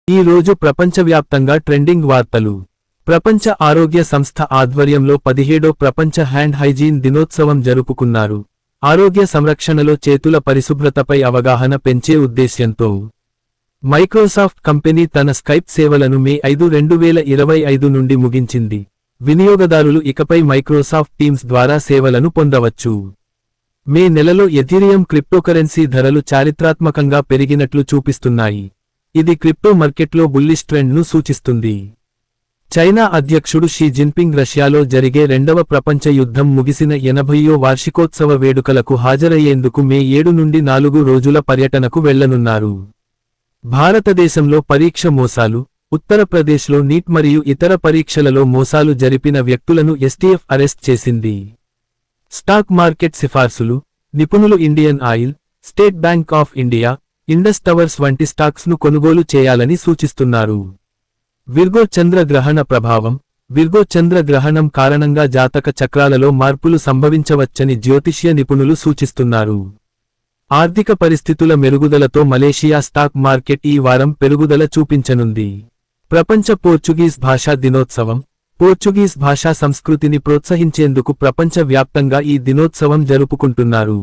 ఈ రోజు ప్రపంచవ్యాప్తంగా ట్రెండింగ్ వార్తలు. ప్రపంచ ఆరోగ్య సంస్థ ఆధ్వర్యంలో 17వ ప్రపంచ హ్యాండ్ హైజీన్ దినోత్సవం జరుపుకున్నారు. ఆరోగ్య సంరక్షణలో చేతుల పరిశుభ్రతపై అవగాహన పెంచే ఉద్దేశ్యంతో మైక్రోసాఫ్ట్ కంపెనీ తన స్కైప్ సేవలను మే 5, 2025 నుండి ముగించింది. వినియోగదారులు ఇకపై మైక్రోసాఫ్ట్ టీమ్స్ ద్వారా సేవలను పొందవచ్చు. మే నెలలో ఎథీరియం క్రిప్టోకరెన్సీ ధరలు చారిత్రాత్మకంగా పెరిగినట్లు చూపిస్తున్నాయి. ఇది క్రిప్టో మార్కెట్లో బుల్లిష్ ట్రెండ్ను సూచిస్తుంది. చైనా అధ్యక్షుడు షీ జిన్పింగ్ రష్యాలో జరిగే రెండవ ప్రపంచ యుద్ధం ముగిసిన 80వ వార్షికోత్సవ వేడుకలకు హాజరయ్యేందుకు మే 7 నుండి 4 రోజుల పర్యటనకు వెళ్లనున్నారు. భారతదేశంలో పరీక్ష మోసాలు. ఉత్తరప్రదేశ్లో నీట్ మరియు ఇతర పరీక్షలలో మోసాలు జరిపిన వ్యక్తులను ఎస్టీఎఫ్ అరెస్ట్ చేసింది. స్టాక్ మార్కెట్ సిఫార్సులు. నిపుణులు Indian oil, state bank of India, Indus towers వంటి స్టాక్స్ను కొనుగోలు చేయాలని సూచిస్తున్నారు. విర్గో చంద్రగ్రహణ ప్రభావం. విర్గో చంద్రగ్రహణం కారణంగా జాతక చక్రాలలో మార్పులు సంభవించవచ్చని జ్యోతిష్య నిపుణులు సూచిస్తున్నారు. ఆర్థిక పరిస్థితుల మెరుగుదలతో మలేషియా స్టాక్ మార్కెట్ ఈ వారం పెరుగుదల చూపించనుంది. ప్రపంచ పోర్చుగీస్ భాషా దినోత్సవం. పోర్చుగీస్ భాషా సంస్కృతిని ప్రోత్సహించేందుకు ప్రపంచ వ్యాప్తంగా ఈ దినోత్సవం జరుపుకుంటున్నారు.